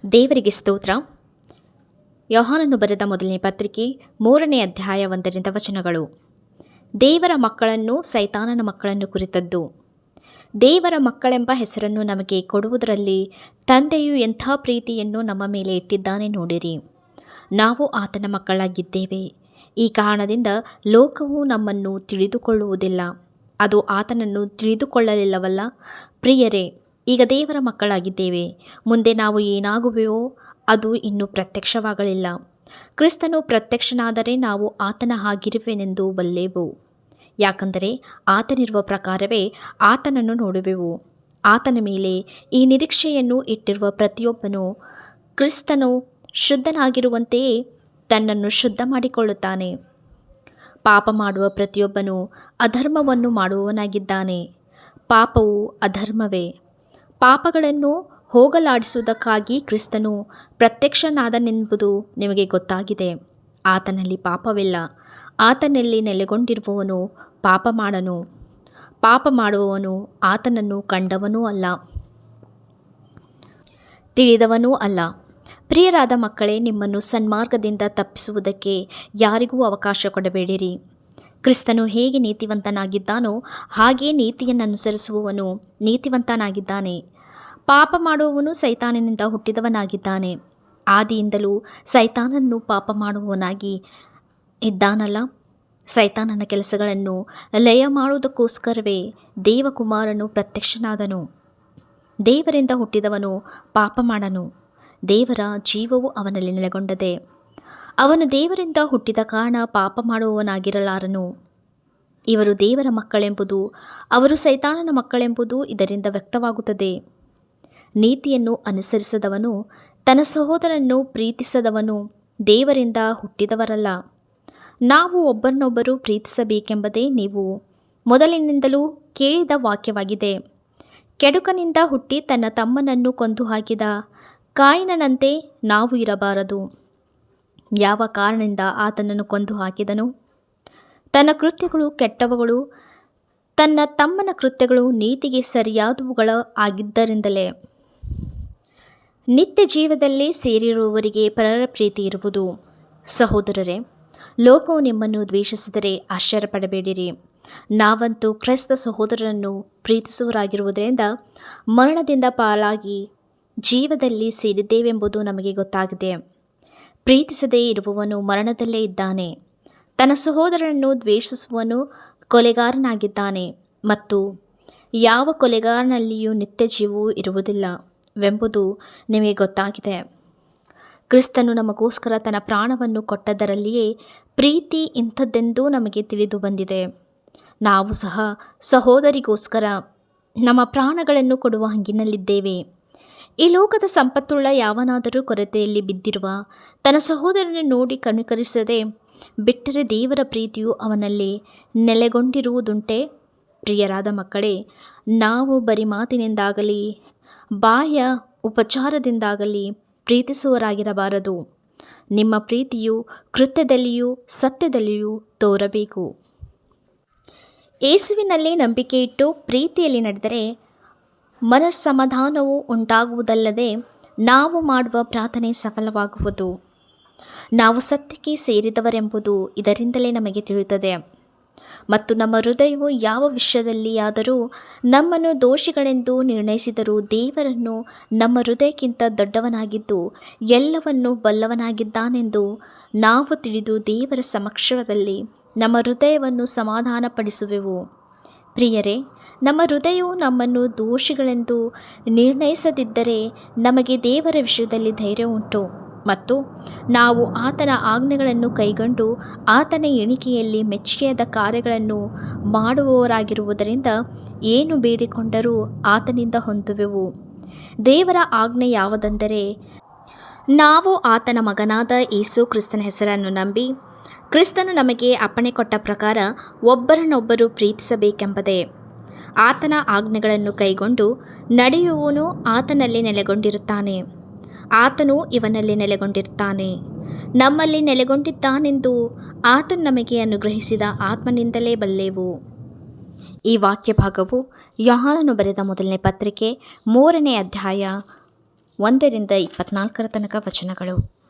ದೇವರಿಗೆ ಸ್ತೋತ್ರ. ಯೋಹಾನನು ಬರೆದ ಮೊದಲನೇ ಪತ್ರಿಕೆ 3ನೇ ಅಧ್ಯಾಯ 1ರಿಂದ ವಚನಗಳು. ದೇವರ ಮಕ್ಕಳನ್ನು ಸೈತಾನನ ಮಕ್ಕಳನ್ನು ಕುರಿತದ್ದು. ದೇವರ ಮಕ್ಕಳೆಂಬ ಹೆಸರನ್ನು ನಮಗೆ ಕೊಡುವುದರಲ್ಲಿ ತಂದೆಯು ಎಂಥ ಪ್ರೀತಿಯನ್ನು ನಮ್ಮ ಮೇಲೆ ಇಟ್ಟಿದ್ದಾನೆ ನೋಡಿರಿ. ನಾವು ಆತನ ಮಕ್ಕಳಾಗಿದ್ದೇವೆ. ಈ ಕಾರಣದಿಂದ ಲೋಕವು ನಮ್ಮನ್ನು ತಿಳಿದುಕೊಳ್ಳುವುದಿಲ್ಲ, ಅದು ಆತನನ್ನು ತಿಳಿದುಕೊಳ್ಳಲಿಲ್ಲವಲ್ಲ. ಪ್ರಿಯರೇ, ಈಗ ದೇವರ ಮಕ್ಕಳಾಗಿದ್ದೇವೆ. ಮುಂದೆ ನಾವು ಏನಾಗುವೆವೋ ಅದು ಇನ್ನೂ ಪ್ರತ್ಯಕ್ಷವಾಗಲಿಲ್ಲ. ಕ್ರಿಸ್ತನು ಪ್ರತ್ಯಕ್ಷನಾದರೆ ನಾವು ಆತನ ಹಾಗಿರುವೆನೆಂದು ಬಲ್ಲೆವು. ಯಾಕಂದರೆ ಆತನಿರುವ ಪ್ರಕಾರವೇ ಆತನನ್ನು ನೋಡುವೆವು. ಆತನ ಮೇಲೆ ಈ ನಿರೀಕ್ಷೆಯನ್ನು ಇಟ್ಟಿರುವ ಪ್ರತಿಯೊಬ್ಬನು ಕ್ರಿಸ್ತನು ಶುದ್ಧನಾಗಿರುವಂತೆಯೇ ತನ್ನನ್ನು ಶುದ್ಧ ಮಾಡಿಕೊಳ್ಳುತ್ತಾನೆ. ಪಾಪ ಮಾಡುವ ಪ್ರತಿಯೊಬ್ಬನು ಅಧರ್ಮವನ್ನು ಮಾಡುವವನಾಗಿದ್ದಾನೆ. ಪಾಪವು ಅಧರ್ಮವೇ. ಪಾಪಗಳನ್ನು ಹೋಗಲಾಡಿಸುವುದಕ್ಕಾಗಿ ಕ್ರಿಸ್ತನು ಪ್ರತ್ಯಕ್ಷನಾದನೆಂಬುದು ನಿಮಗೆ ಗೊತ್ತಾಗಿದೆ. ಆತನಲ್ಲಿ ಪಾಪವಿಲ್ಲ. ಆತನಲ್ಲಿ ನೆಲೆಗೊಂಡಿರುವವನು ಪಾಪ ಮಾಡನು. ಪಾಪ ಮಾಡುವವನು ಆತನನ್ನು ಕಂಡವನೂ ಅಲ್ಲ, ತಿಳಿದವನೂ ಅಲ್ಲ. ಪ್ರಿಯರಾದ ಮಕ್ಕಳೇ, ನಿಮ್ಮನ್ನು ಸನ್ಮಾರ್ಗದಿಂದ ತಪ್ಪಿಸುವುದಕ್ಕೆ ಯಾರಿಗೂ ಅವಕಾಶ ಕೊಡಬೇಡಿರಿ. ಕ್ರಿಸ್ತನು ಹೇಗೆ ನೀತಿವಂತನಾಗಿದ್ದಾನೋ ಹಾಗೇ ನೀತಿಯನ್ನು ಅನುಸರಿಸುವವನು ನೀತಿವಂತನಾಗಿದ್ದಾನೆ. ಪಾಪ ಮಾಡುವವನು ಸೈತಾನನಿಂದ ಹುಟ್ಟಿದವನಾಗಿದ್ದಾನೆ. ಆದಿಯಿಂದಲೂ ಸೈತಾನನು ಪಾಪ ಮಾಡುವವನಾಗಿ ಇದ್ದಾನಲ್ಲ. ಸೈತಾನನ ಕೆಲಸಗಳನ್ನು ಲಯ ಮಾಡುವುದಕ್ಕೋಸ್ಕರವೇ ದೇವಕುಮಾರನು ಪ್ರತ್ಯಕ್ಷನಾದನು. ದೇವರಿಂದ ಹುಟ್ಟಿದವನು ಪಾಪ ಮಾಡನು. ದೇವರ ಜೀವವು ಅವನಲ್ಲಿ ನೆಲೆಗೊಂಡದೆ. ಅವನು ದೇವರಿಂದ ಹುಟ್ಟಿದ ಕಾರಣ ಪಾಪ ಮಾಡುವವನಾಗಿರಲಾರನು. ಇವರು ದೇವರ ಮಕ್ಕಳೆಂಬುದು, ಅವರು ಸೈತಾನನ ಮಕ್ಕಳೆಂಬುದು ಇದರಿಂದ ವ್ಯಕ್ತವಾಗುತ್ತದೆ. ನೀತಿಯನ್ನು ಅನುಸರಿಸದವನು, ತನ್ನ ಸಹೋದರನನ್ನು ಪ್ರೀತಿಸದವನು ದೇವರಿಂದ ಹುಟ್ಟಿದವರಲ್ಲ. ನಾವು ಒಬ್ಬರನ್ನೊಬ್ಬರು ಪ್ರೀತಿಸಬೇಕೆಂಬುದೇ ನೀವು ಮೊದಲಿನಿಂದಲೂ ಕೇಳಿದ ವಾಕ್ಯವಾಗಿದೆ. ಕೆಡುಕನಿಂದ ಹುಟ್ಟಿ ತನ್ನ ತಮ್ಮನನ್ನು ಕೊಂದು ಹಾಕಿದ ಕಾಯಿನನಂತೆ ನಾವು ಇರಬಾರದು. ಯಾವ ಕಾರಣದಿಂದ ಆತನನ್ನು ಕೊಂದು ಹಾಕಿದನು? ತನ್ನ ಕೃತ್ಯಗಳು ಕೆಟ್ಟವುಗಳು, ತನ್ನ ತಮ್ಮನ ಕೃತ್ಯಗಳು ನೀತಿಗೆ ಸರಿಯಾದವುಗಳ ಆಗಿದ್ದರಿಂದಲೇ. ನಿತ್ಯ ಜೀವದಲ್ಲಿ ಸೇರಿರುವವರಿಗೆ ಪರರ ಪ್ರೀತಿ ಇರುವುದು. ಸಹೋದರರೇ, ಲೋಕವು ನಿಮ್ಮನ್ನು ದ್ವೇಷಿಸಿದರೆ ಆಶ್ಚರ್ಯಪಡಬೇಡಿರಿ. ನಾವಂತೂ ಕ್ರೈಸ್ತ ಸಹೋದರರನ್ನು ಪ್ರೀತಿಸುವವರಾಗಿರುವುದರಿಂದ ಮರಣದಿಂದ ಪಾಲಾಗಿ ಜೀವದಲ್ಲಿ ಸೇರಿದ್ದೇವೆಂಬುದು ನಮಗೆ ಗೊತ್ತಾಗಿದೆ. ಪ್ರೀತಿಸದೇ ಇರುವವನು ಮರಣದಲ್ಲೇ ಇದ್ದಾನೆ. ತನ್ನ ಸಹೋದರನನ್ನು ದ್ವೇಷಿಸುವವನು ಕೊಲೆಗಾರನಾಗಿದ್ದಾನೆ, ಮತ್ತು ಯಾವ ಕೊಲೆಗಾರನಲ್ಲಿಯೂ ನಿತ್ಯ ಜೀವವು ಇರುವುದಿಲ್ಲವೆಂಬುದು ನಿಮಗೆ ಗೊತ್ತಾಗಿದೆ. ಕ್ರಿಸ್ತನು ನಮಗೋಸ್ಕರ ತನ್ನ ಪ್ರಾಣವನ್ನು ಕೊಟ್ಟದರಲ್ಲಿಯೇ ಪ್ರೀತಿ ಇಂಥದ್ದೆಂದು ನಮಗೆ ತಿಳಿದು ಬಂದಿದೆ. ನಾವು ಸಹ ಸಹೋದರಿಗೋಸ್ಕರ ನಮ್ಮ ಪ್ರಾಣಗಳನ್ನು ಕೊಡುವ ಹಂಗಿನಲ್ಲಿದ್ದೇವೆ. ಈ ಲೋಕದ ಸಂಪತ್ತುಳ್ಳ ಯಾವನಾದರೂ ಕೊರತೆಯಲ್ಲಿ ಬಿದ್ದಿರುವ ತನ್ನ ಸಹೋದರನನ್ನು ನೋಡಿ ಕನಿಕರಿಸದೆ ಬಿಟ್ಟರೆ ದೇವರ ಪ್ರೀತಿಯು ಅವನಲ್ಲಿ ನೆಲೆಗೊಂಡಿರುವುದುಂಟೆ? ಪ್ರಿಯರಾದ ಮಕ್ಕಳೇ, ನಾವು ಬರಿ ಮಾತಿನಿಂದಾಗಲಿ ಬಾಹ್ಯ ಉಪಚಾರದಿಂದಾಗಲಿ ಪ್ರೀತಿಸುವವರಾಗಿರಬಾರದು. ನಿಮ್ಮ ಪ್ರೀತಿಯು ಕೃತ್ಯದಲ್ಲಿಯೂ ಸತ್ಯದಲ್ಲಿಯೂ ತೋರಬೇಕು. ಯೇಸುವಿನಲ್ಲಿ ನಂಬಿಕೆ ಇಟ್ಟು ಪ್ರೀತಿಯಲ್ಲಿ ನಡೆದರೆ ಮನಸ್ಸಮಾಧಾನವು ಉಂಟಾಗುವುದಲ್ಲದೆ ನಾವು ಮಾಡುವ ಪ್ರಾರ್ಥನೆ ಸಫಲವಾಗುವುದು. ನಾವು ಸತ್ಯಕ್ಕೆ ಸೇರಿದವರೆಂಬುದು ಇದರಿಂದಲೇ ನಮಗೆ ತಿಳಿಯುತ್ತದೆ. ಮತ್ತು ನಮ್ಮ ಹೃದಯವು ಯಾವ ವಿಷಯದಲ್ಲಿಯಾದರೂ ನಮ್ಮನ್ನು ದೋಷಿಗಳೆಂದು ನಿರ್ಣಯಿಸಿದರೂ ದೇವರನ್ನು ನಮ್ಮ ಹೃದಯಕ್ಕಿಂತ ದೊಡ್ಡವನಾಗಿದ್ದು ಎಲ್ಲವನ್ನೂ ಬಲ್ಲವನಾಗಿದ್ದಾನೆಂದು ನಾವು ತಿಳಿದು ದೇವರ ಸಮಕ್ಷಮದಲ್ಲಿ ನಮ್ಮ ಹೃದಯವನ್ನು ಸಮಾಧಾನಪಡಿಸುವೆವು. ಪ್ರಿಯರೇ, ನಮ್ಮ ಹೃದಯವು ನಮ್ಮನ್ನು ದೋಷಿಗಳೆಂದು ನಿರ್ಣಯಿಸದಿದ್ದರೆ ನಮಗೆ ದೇವರ ವಿಷಯದಲ್ಲಿ ಧೈರ್ಯ ಉಂಟು, ಮತ್ತು ನಾವು ಆತನ ಆಜ್ಞೆಗಳನ್ನು ಕೈಗೊಂಡು ಆತನ ಎಣಿಕೆಯಲ್ಲಿ ಮೆಚ್ಚುಗೆಯಾದ ಕಾರ್ಯಗಳನ್ನು ಮಾಡುವವರಾಗಿರುವುದರಿಂದ ಏನು ಬೇಡಿಕೊಂಡರೂ ಆತನಿಂದ ಹೊಂದುವೆವು. ದೇವರ ಆಜ್ಞೆ ಯಾವುದೆಂದರೆ, ನಾವು ಆತನ ಮಗನಾದ ಯೇಸು ಕ್ರಿಸ್ತನ ಹೆಸರನ್ನು ನಂಬಿ ಕ್ರಿಸ್ತನು ನಮಗೆ ಅಪ್ಪಣೆ ಕೊಟ್ಟ ಪ್ರಕಾರ ಒಬ್ಬರನ್ನೊಬ್ಬರು ಪ್ರೀತಿಸಬೇಕೆಂಬುದೇ. ಆತನ ಆಜ್ಞೆಗಳನ್ನು ಕೈಗೊಂಡು ನಡೆಯುವವನು ಆತನಲ್ಲಿ ನೆಲೆಗೊಂಡಿರುತ್ತಾನೆ, ಆತನು ಇವನಲ್ಲಿ ನೆಲೆಗೊಂಡಿರುತ್ತಾನೆ. ನಮ್ಮಲ್ಲಿ ನೆಲೆಗೊಂಡಿದ್ದಾನೆಂದು ಆತನು ನಮಗೆ ಅನುಗ್ರಹಿಸಿದ ಆತ್ಮನಿಂದಲೇ ಬಲ್ಲೆವು. ಈ ವಾಕ್ಯ ಭಾಗವು ಯೋಹಾನನು ಬರೆದ ಮೊದಲನೇ ಪತ್ರಿಕೆ 3ನೇ ಅಧ್ಯಾಯ 1 ರಿಂದ 24 ತನಕ ವಚನಗಳು.